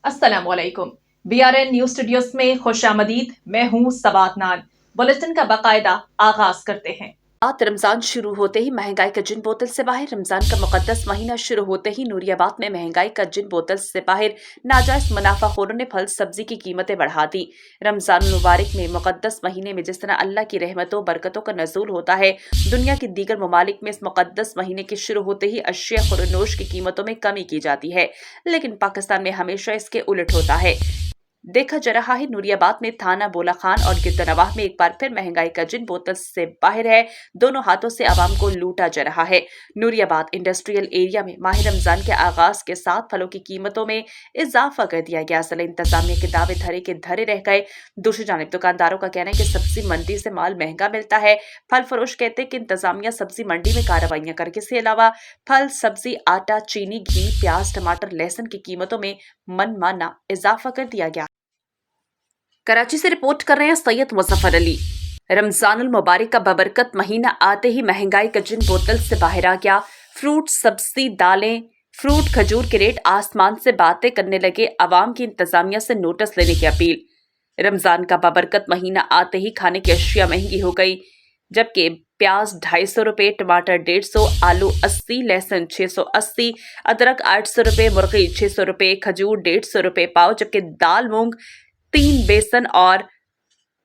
अस्सलाम वालेकुम। BRN news studios में खुश आमदीद। मैं हूँ सवात नान। बुलेटिन का बाकायदा आगाज करते हैं। रमजान शुरू होते ही महंगाई का जिन बोतल से बाहर। रमजान का मुकद्दस महीना शुरू होते ही नूरियाबाद में महंगाई का जिन बोतल से बाहर। नाजायज मुनाफाखोरों ने फल सब्जी की कीमतें बढ़ा दी। रमजान मुबारक में मुकद्दस महीने में जिस तरह अल्लाह की रहमतों बरकतों का नज़ूल होता है, दुनिया के दीगर ममालिक में इस मुकद्दस महीने के शुरू होते ही अशिया खुरनोश की कीमतों में कमी की जाती है, लेकिन पाकिस्तान में हमेशा इसके उलट होता है। देखा जा रहा है नूरियाबाद में थाना बोला खान और गिरदनवाह में एक बार फिर महंगाई का जिन बोतल से बाहर है, दोनों हाथों से आवाम को लूटा जा रहा है। नूरियाबाद इंडस्ट्रियल एरिया में माह रमजान के आगाज के साथ फलों की कीमतों में इजाफा कर दिया गया। जिला इंतजामिया के दावे धरे के धरे रह गए। दूसरी जानिब दुकानदारों का कहना है कि सब्जी मंडी से माल महंगा मिलता है। फल फरोश कहते हैं कि इंतजामिया सब्जी मंडी में कार्रवाइयां करके इसके अलावा फल सब्जी आटा चीनी घी प्याज टमाटर लहसुन की कीमतों में मनमाना इजाफा कर दिया गया। कराची से रिपोर्ट कर रहे हैं सैयद मुजफ्फर अली। रमजानुल मुबारक का बबरकत महीना आते ही महंगाई का जिन बोतल से बाहर आ गया। फ्रूट सब्जी दालें फ्रूट खजूर के रेट आसमान से बातें करने लगे। अवाम की इंतजामिया से नोटिस लेने की अपील। रमजान का बबरकत महीना आते ही खाने की अशिया महंगी हो गई, जबकि प्याज 250 रुपए, टमाटर 150, आलू 80, लहसुन 680, अदरक 800 रुपए, मुर्गी 600 रुपए, खजूर 150 रुपए पाव, जबकि दाल मूंग 3 बेसन और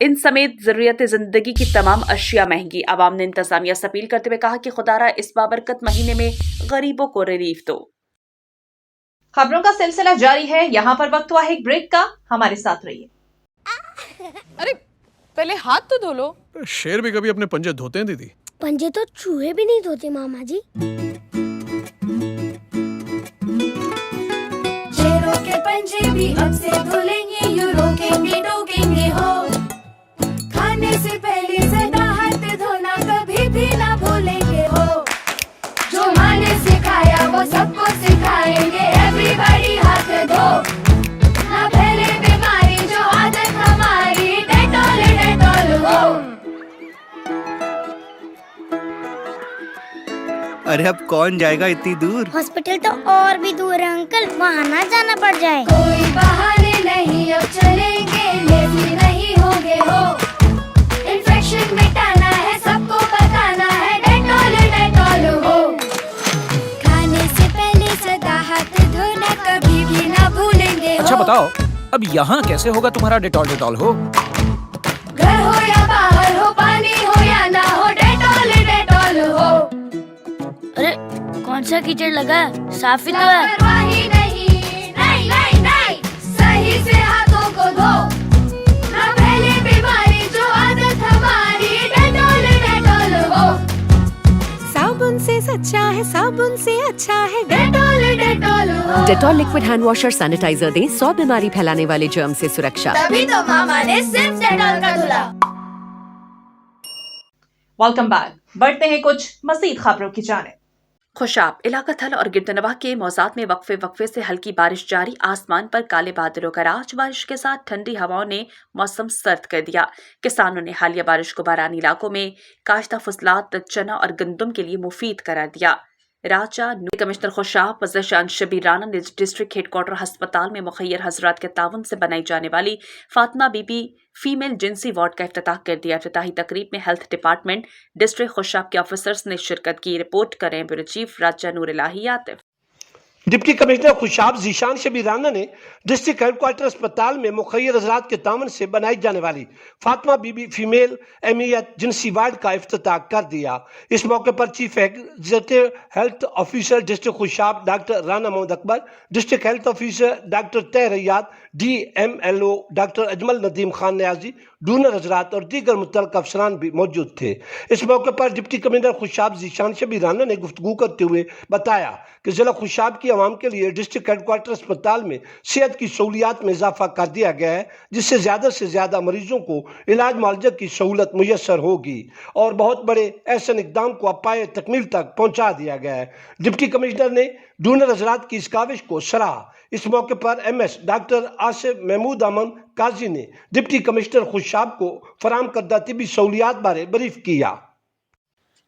इन समेत जरूरियत जिंदगी की तमाम अशिया महंगी। आवाम ने इंतजामिया से अपील करते हुए कहा कि खुदारा इस बाबरकत महीने में गरीबों को रिलीफ दो। खबरों का सिलसिला जारी है। यहाँ पर वक्त हुआ है एक ब्रेक का। हमारे साथ रहिए। अरे पहले हाथ तो धो लो। शेर भी कभी अपने पंजे धोते हैं दीदी? पंजे तो चूहे भी नहीं धोते मामा जी। शेरों के पंजे भी अब से धुलेंगे, यूं रोकेंगे टोकेंगे हो। खाने से पहले सदा हाथ धोना कभी भी ना भूलेंगे हो। जो माँ ने सिखाया वो सबको सिखाएंगे, एवरीबॉडी हाथ धो। ना फैले बीमारी जो आदत हमारी, डेटॉल डेटॉल हो। अरे अब कौन जाएगा इतनी दूर? हॉस्पिटल तो और भी दूर है अंकल, वहाँ ना जाना पड़ जाए। कोई बहाने नहीं अब चलेंगे, लेजी नहीं होंगे हो। इन्फेक्शन मिटाना है सबको बताना है, डेटॉल डेटॉल हो। खाने से पहले सदा हाथ धोना कभी भी ना भूलेंगे हो। अच्छा बताओ, अब यहाँ कैसे होगा तुम्हारा डेटॉल डेटॉल हो? घर हो या बाहर हो, पानी हो या ना हो, डेटॉल डेटॉल हो। अरे कौन सा कीचड़ लगा, साफ ही तो है। लापरवाही नहीं, नहीं नहीं नहीं, सही से हाथों को धो। ना फैले बीमारी जो आदत हमारी, डेटॉल डेटॉल हो। साबुन से सच्चा है, साबुन से अच्छा है, डेटॉल डेटॉल हो। Dettol liquid hand washer sanitizer दें 100 बीमारी फैलाने वाले जर्म से सुरक्षा। तभी तो मामा ने सिर्फ डेटॉल का धुला। Welcome back. बढ़ते हैं कुछ मजीद खबरों की जानिब। खुशाब इलाका थल और गिरदनवाह के मौजात में वक्फे से हल्की बारिश जारी। आसमान पर काले बादलों का राज। बारिश के साथ ठंडी हवाओं ने मौसम सर्द कर दिया। किसानों ने हालिया बारिश को बारानी इलाकों में काश्ता फसलात चना और गंदम के लिए मुफीद करार दिया। राजा कमिश्नर खुशाब वज़ीर शबीर राना ने डिस्ट्रिक्ट हेडक्वार्टर अस्पताल में मुखैर हजरात के ताउन से बनाई जाने वाली फातिमा बीबी फीमेल जिनसी वार्ड का इफ्तिताह कर दिया। इफ्तिताही तकरीब में हेल्थ डिपार्टमेंट डिस्ट्रिक्ट खुशाब के ऑफिसर्स ने शिरकत की। रिपोर्ट करें ब्यूरो चीफ राजा नूर इलाही आतिफ। डिप्टी कमिश्नर खुशाब ज़ीशान शबीर राना ने डिस्ट्रिक्ट हेडक्वार्टर अस्पताल में मुखैर हजरात के तावन से बनाई जाने वाली फातिमा बीबी फीमेल एमियत जिनसी वार्ड का इफ्तिताह कर दिया। इस मौके पर chief executive health officer district Khushab doctor Rana Mohammad Akbar, district health officer doctor तहरियात, DMLO doctor Ajmal Nadeem Khan Niazi, donor हजरात और दीगर मुतल्लिक़ अफसरान भी मौजूद थे। इस मौके पर डिप्टी कमिश्नर खुशाब ज़ीशान शबीर राना ने गुफ्तगू करते हुए बताया कि जिला खुशाब की आवाम के लिए डिस्ट्रिक्ट हेडक्वार्टर अस्पताल में सेहत की सहूलियात में इजाफा कर दिया गया है, जिससे ज़्यादा मरीजों को इलाज मुआलजा की सहूलत मुयसर होगी और बहुत बड़े ऐसे इक़दाम को अपाए तकमील तक पहुँचा दिया गया है। डिप्टी कमिश्नर ने डूनर हजरात की इस काविश को सराहा। इस मौके पर MS डॉक्टर आसिफ महमूद अमन काजी ने डिप्टी कमिश्नर खुशाब को फराम करदा तिबी सहूलियात बारे ब्रीफ किया।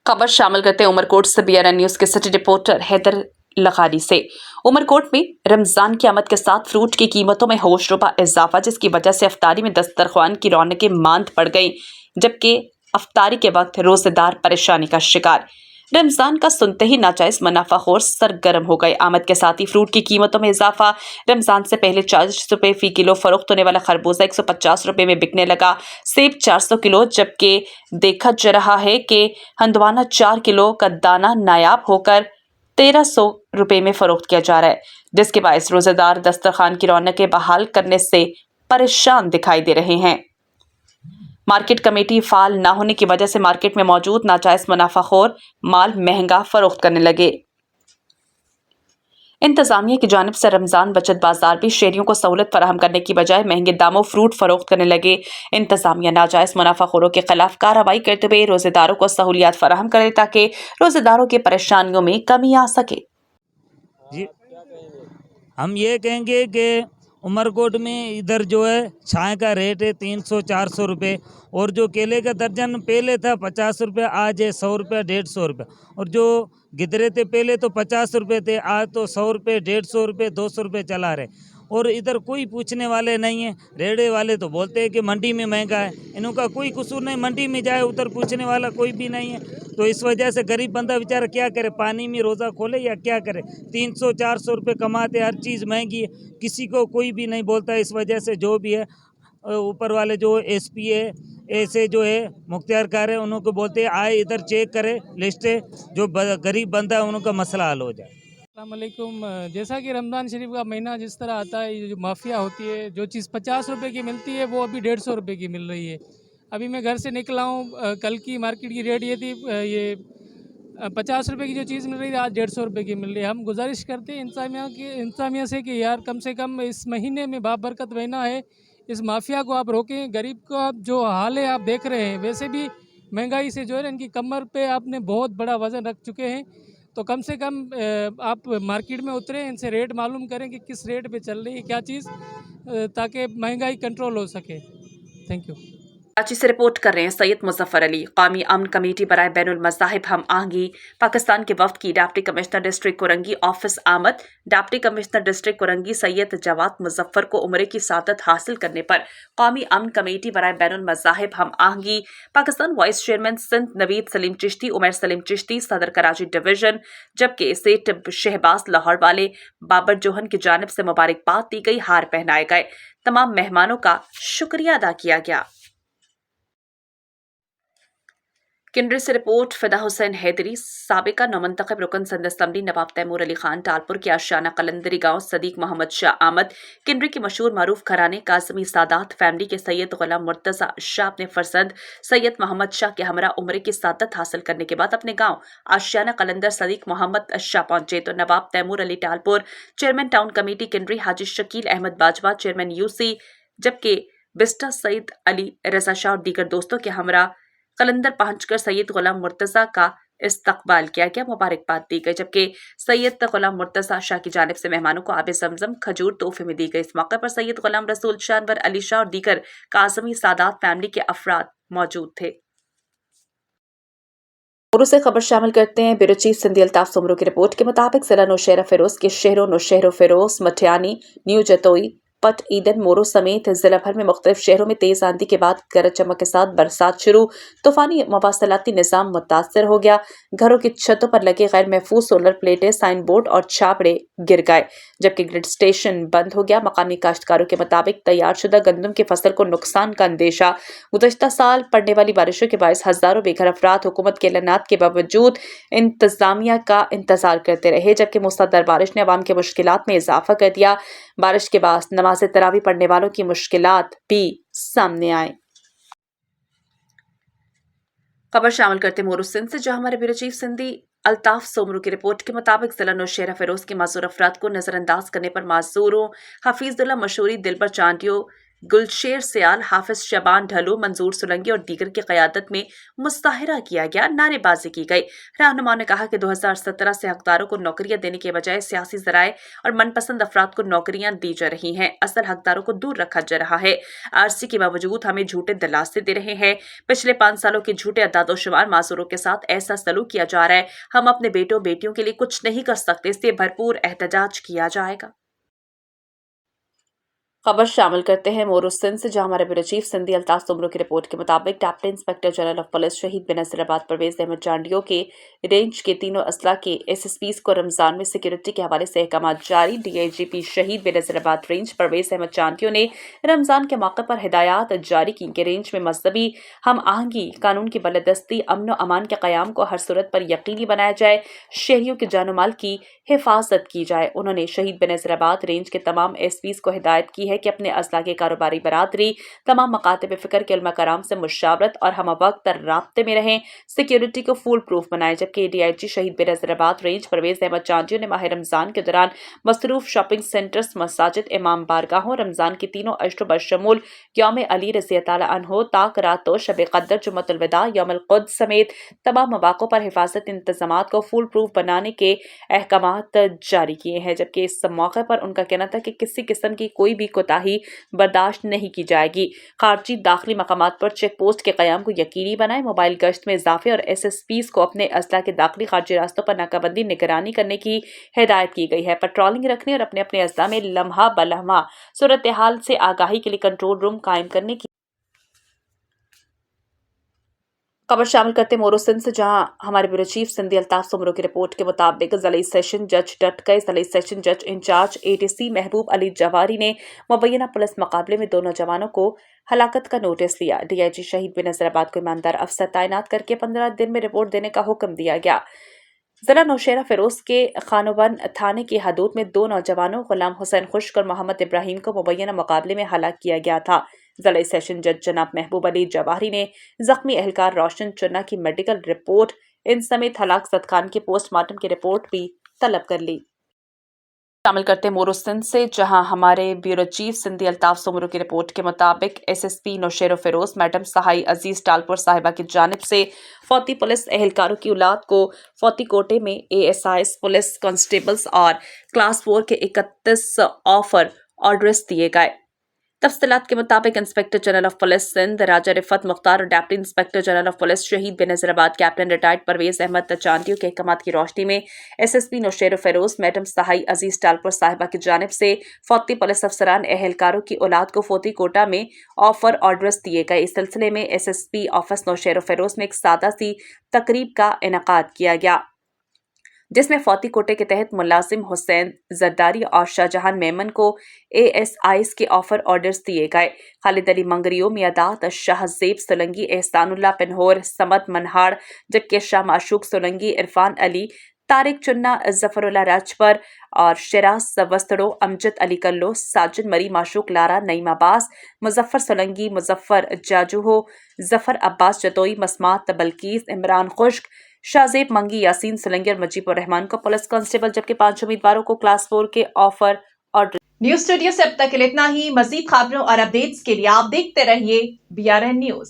खबर शामिल करते उमरकोट से BRN न्यूज के सिटी रिपोर्टर हैदर लगानी से। उमरकोट में रमजान की आमद के साथ फ्रूट की कीमतों में होशरुबा इजाफा, जिसकी वजह से अफ्तारी में दस्तरख्वान की रौनकें मांद पड़ गईं, जबकि अफ्तारी के वक्त रोजेदार परेशानी का शिकार। रमजान का सुनते ही नाजायज मुनाफाखोर सरगर्म हो गए। आमद के साथ ही फ्रूट की कीमतों में इजाफा। रमजान से पहले 40 रुपए फी किलो फरोख्त होने वाला खरबूजा 150 रुपए में बिकने लगा, सेब 400 किलो, जबकि देखा जा रहा है कि हंदवाना 4 किलो का दाना नायाब होकर 1300 रुपए में फरोख्त किया जा रहा है, जिसके बायस रोजेदार दस्तरखान की रौनकें बहाल करने से परेशान दिखाई दे रहे हैं। मार्केट कमेटी फाल न होने की वजह से मार्केट में मौजूद नाजायज मुनाफाखोर माल महंगा फरोख्त करने लगे। इंतजामिया की जानिब से रमजान बचत बाजार भी शहरियों को सहूलत फराहम करने की बजाय महंगे दामों फ्रूट फरोख्त करने लगे। इंतजामिया नाजायज मुनाफाखोरों के खिलाफ कार्रवाई करते हुए रोजेदारों को सहूलियात फराहम करे ताकि रोजेदारों की परेशानियों में कमी आ सके। जी, हम ये कहेंगे कि उमरकोट में इधर जो है छाए का रेट है 300-400 रुपये, और जो केले का दर्जन पहले था 50 रुपये, आज है 100 रुपये, 150 रुपये। और जो गिदरे थे पहले तो 50 रुपये थे, आज तो 100 रुपये, 150 रुपये, 200 रुपये चला रहे। और इधर कोई पूछने वाले नहीं है। रेड़े वाले तो बोलते हैं कि मंडी में महंगा है, इनका कोई कसूर नहीं, मंडी में जाए उधर पूछने वाला कोई भी नहीं है। तो इस वजह से गरीब बंदा बेचारा क्या करे, पानी में रोज़ा खोले या क्या करे। 300-400 रुपये कमाते, हर चीज़ महंगी है, किसी को कोई भी नहीं बोलता। इस वजह से जो भी है ऊपर वाले जो एसपी है, ऐसे जो है मुख्तियार कार है, उनको बोलते हैं आए इधर चेक करे लिस्टें, जो गरीब बंदा है उनका मसला हल हो जाए। अस्सलामुअलैकुम। जैसा कि रमज़ान शरीफ का महीना जिस तरह आता है, ये जो माफिया होती है, जो चीज़ 50 रुपए की मिलती है वो अभी 150 रुपए की मिल रही है। अभी मैं घर से निकला हूँ, कल की मार्केट की रेट ये थी, ये 50 रुपए की जो चीज़ मिल रही है आज 150 रुपए की मिल रही है। हम गुजारिश करते हैं इंतजामिया से कि यार कम से कम इस महीने में बाबरकत महीना है, इस माफिया को आप रोकें। गरीब का जो हाल है आप देख रहे हैं, वैसे भी महंगाई से जो है इनकी कमर पे आपने बहुत बड़ा वज़न रख चुके हैं। तो कम से कम आप मार्केट में उतरें, इनसे रेट मालूम करें कि किस रेट पे चल रही है क्या चीज़, ताकि महंगाई कंट्रोल हो सके। Thank you. कराची से रिपोर्ट कर रहे हैं सैयद मुजफ्फर अली। कौमी अमन कमेटी बराए बैनुल मज़ाहिब हम आहंगी पाकिस्तान के वफ्द की deputy commissioner district Korangi office आमद। Deputy commissioner district Korangi Syed Jawad Muzaffar को उम्रे की सादत हासिल करने पर कौमी अमन कमेटी बराए बैनुल मज़ाहिब हम आहंगी पाकिस्तान वाइस चेयरमैन सिंध नवीद सलीम चिश्ती, उमर सलीम चिश्ती सदर कराची डिवीजन, जबकि सेठ शहबाज लाहौर वाले बाबर जोहन की जानिब से मुबारकबाद दी गई, हार पहनाए गए, तमाम मेहमानों का शुक्रिया अदा किया गया। किन्नरी से रिपोर्ट फिदा हुसैन हैदरी। साबिका नौमंतखब रुकन सिंध असम्बली नवाब तैमूर अली खान टालपुर के आशियाना कलंदरी गांव सदीक मोहम्मद शाह आमद किन्नरी की मशहूर मारूफ घराने काज़मी सादात फैमिली के सैयद गुलाम मुर्तज़ा शाह अपने फरजंद सैयद मोहम्मद शाह के हमरा उम्रे की सादत हासिल करने के बाद अपने गांव आशियाना कलंदर सदीक मोहम्मद शाह पहुंचे तो Nawab Taimur Ali Talpur, chairman town committee Kunri Haji Shakeel Ahmed Bajwa, chairman UC, जबकि बिस्टा सईद अली रजा शाह और दीगर दोस्तों के हमरा कलंदर पहुंचकर सैयद गुलाम मुर्तज़ा का इस्तकबाल किया गया, मुबारकबाद दी गई, जबकि सैयद गुलाम मुर्तज़ा शाह की जानिब से मेहमानों को आबे ज़मज़म खजूर तोहफे में दी गई। इस मौके पर सैयद गुलाम रसूल शानवर अली शाह और दीगर काज़मी सादात फैमिली के अफराद मौजूद थे। मोरू से खबर शामिल करते हैं ब्यूरो चीफ सिंधी अल्ताफ सोमरू की रिपोर्ट के मुताबिक जिला नौशहरा फिरोज के शहरों नौशहरा फिरोज, मटियानी, न्यू जतोई, पट ईडन, मोरू समेत जिला भर में मुख्तलिफ शहरों में तेज आंधी के बाद गरज चमक के साथ बरसात शुरू। तूफानी मवासलाती निज़ाम मुतासर हो गया। घरों की छतों पर लगे गैर महफूज सोलर प्लेटें, साइन बोर्ड और छापड़े गिर गए, जबकि ग्रिड स्टेशन बंद हो गया। मकामी काश्तकारों के मुताबिक तैयार शुदा गंदम की फसल को नुकसान का अंदेशा। गुज़श्ता साल पड़ने वाली बारिशों के बायस हजारों बेघर अफराद हुकूमत के ऐलानात के बावजूद इंतजामिया का इंतजार करते रहे, जबकि मुसलधार बारिश ने अवाम के मुश्किलात में इजाफा कर दिया। बारिश के बाद नमाज़े तरावी पढ़ने वालों की मुश्किलात भी सामने आए। खबर शामिल करते मोरू सिंध से, जहां हमारे ब्यूरो चीफ सिंधी अल्ताफ सोमरू की रिपोर्ट के मुताबिक जिला नौशहरा फिरोज के माजूर अफराद को नजरअंदाज करने पर माजूरों हफीजुल्लाह मशहूरी, दिलबर चांडियो, गुलशेर सियाल, हाफिज शबान ढलो, मंजूर सोलंकी और दीगर की क़यादत में मुस्ताहिरा किया गया, नारेबाजी की गई। रहनुमाओं ने कहा कि 2017 से हकदारों को नौकरियां देने के बजाय सियासी ज़राए और मनपसंद अफराद को नौकरियां दी जा रही हैं। असल हकदारों को दूर रखा जा रहा है। आरसी के बावजूद हमें झूठे दिलासे दे रहे हैं। पिछले 5 सालों के झूठे अदादोशुमार मासूरों के साथ ऐसा सलूक किया जा रहा है। हम अपने बेटों बेटियों के लिए कुछ नहीं कर सकते। इससे भरपूर एहतजाज किया जाएगा। खबर शामिल करते हैं मोरू सिंध से, जहां हमारे ब्यूरो चीफ सिंधी अल्ताफ तुमरो की रिपोर्ट के मुताबिक deputy inspector general of police Shaheed Benazirabad Parvez Ahmed Chandio के रेंज के तीनों असला के एसएसपीज को रमजान में सिक्योरिटी के हवाले से अहकाम जारी। डीआईजीपी शहीद बेनज़ीराबाद रेंज परवेज अहमद चांडियों ने रमजान के मौके पर हिदायत जारी की कि रेंज में मजहबी हम आहंगी, कानून की बलदस्ती, अमन व अमान के क़याम को हर सूरत पर यकीनी बनाया जाए, शहरियों के जान माल की हिफाजत की जाए। उन्होंने शहीद बेनज़ीराबाद रेंज के तमाम एसपीज को हिदायत की है कि अपने असला के कारोबारी बरादरी तमाम मकातब फ़िक्र के उलमा कराम से मुशावरत और हम वक्त राब्ते में रहें, सिक्योरिटी को फुल प्रूफ बनाएं। जबकि डीआईजी शहीद बेनज़ीराबाद रेंज परवेज अहमद चांडियों ने माह रमजान के दौरान मसरूफ शॉपिंग सेंटर्स, मसाजिद, इमाम बारगाहों, रमजान की तीनों अशरों बशमूल यौम अली रज़ी ताला अन्हो, ताक रातो, शब क़द्र, जुम्मतुल विदा, यौमुल क़ुद्स समेत तमाम मौक़ों पर हिफाजत इंतज़ामात को फुल प्रूफ बनाने के अहकामात जारी किए हैं। जबकि इस मौके पर उनका कहना था कि किसी किस्म की कोई भी कोताही बर्दाश्त नहीं की जाएगी। खारजी दाखिली मकामात पर चेक पोस्ट के क़याम को यकीनी बनाएं, मोबाइल गश्त में इजाफे और एसएसपीज को अपने असला के दाखिली खारजी रास्तों पर नाकाबंदी निगरानी करने की हिदायत की गई है। पेट्रोलिंग रखने और अपने अपने असला में लम्हा बलम्हा सूरत हाल से आगाही के लिए कंट्रोल रूम कायम करने की खबर शामिल करते मोरू सिंध से, जहां हमारे ब्यूरो चीफ सिंधी अल्ताफ तुमरो की रिपोर्ट के मुताबिक ज़िला सेशन जज डट गए। ज़िला सेशन जज इंचार्ज एटीसी महबूब अली जवारी ने मुबैना पुलिस मुकाबले में 2 नौजवानों को हलाकत का नोटिस लिया। डीआईजी शहीद बेनज़ीराबाद को ईमानदार अफसर तैनात करके 15 दिन में रिपोर्ट देने का हुक्म दिया गया। ज़िला नौशेरा फिरोज के खानोबन थाने की हदूद में 2 नौजवानों गुलाम हुसैन खुश्क और मोहम्मद इब्राहिम को मुबैना मुकाबले में हलाक किया गया था। ज़िला सेशन जज जनाब महबूब अली जवाहरी ने जख्मी एहलकार रोशन चुन्ना की मेडिकल रिपोर्ट इन समेत हलाक सदखान की पोस्टमार्टम की रिपोर्ट भी तलब कर ली। शामिल करते हैं मोरू सिंध से, जहां हमारे ब्यूरो चीफ सिंधी अल्ताफ तुमरो की रिपोर्ट के मुताबिक एसएसपी नौशेरा फिरोज मैडम सहाई अजीज टालपुर साहिबा की जानिब से फौती पुलिस एहलकारों की औलाद को फौती कोटे में एएसआईस पुलिस कांस्टेबल्स और क्लास 4 के 31 ऑफर ऑर्डर्स दिए गए। तफसीलात के मुताबिक inspector general of police Sindh Raja Rifat Mukhtar और deputy inspector general of police Shaheed Benazirabad captain retired Pervez Ahmed Chandio के अहकामात की रोशनी में एसएसपी नौशेरा फिरोज मैडम सहाई अजीज टालपुर साहिबा की जानिब से फौती पुलिस अफसरान एहलकारों की औलाद को फौती कोटा में ऑफर ऑर्डर्स दिए गए। इस सिलसिले में एसएसपी ऑफिस नौशेरा फिरोज में एक सादा सी तकरीब का इनेकाद किया गया, जिसमें फौती कोटे के तहत मुलाजिम हुसैन जरदारी और शाहजहान मेमन को एएसआईस के ऑफर ऑर्डर्स दिए गए। खालिद अली मंगरियो, मियादात शाहजेब सोलंकी, एहसानुल्लाह पिन्होर, समद मनहाड़, जबकि शाह माशूक सोलंकी, इरफान अली, तारिक चुन्ना, जफरुल्लाह राजपर और शिराज वस्तड़ो, अमजद अली कल्लो, साजिद मरी, माशूक लारा, नईम अब्बास, मुजफ्फर सोलंकी, मुजफ्फर जाजूहो, जफर अब्बास जतोई, मसमात बल्कीस, इमरान खुश्क, शाहजेब मंगी, यासीन सोलंकी और मजीबुर रहमान को पुलिस कांस्टेबल, जबकि 5 उम्मीदवारों को क्लास 4 के ऑफर ऑर्डर। न्यूज स्टूडियो से अब तक के लिए इतना ही। मजीद खबरों और अपडेट्स के लिए आप देखते रहिए BRN न्यूज।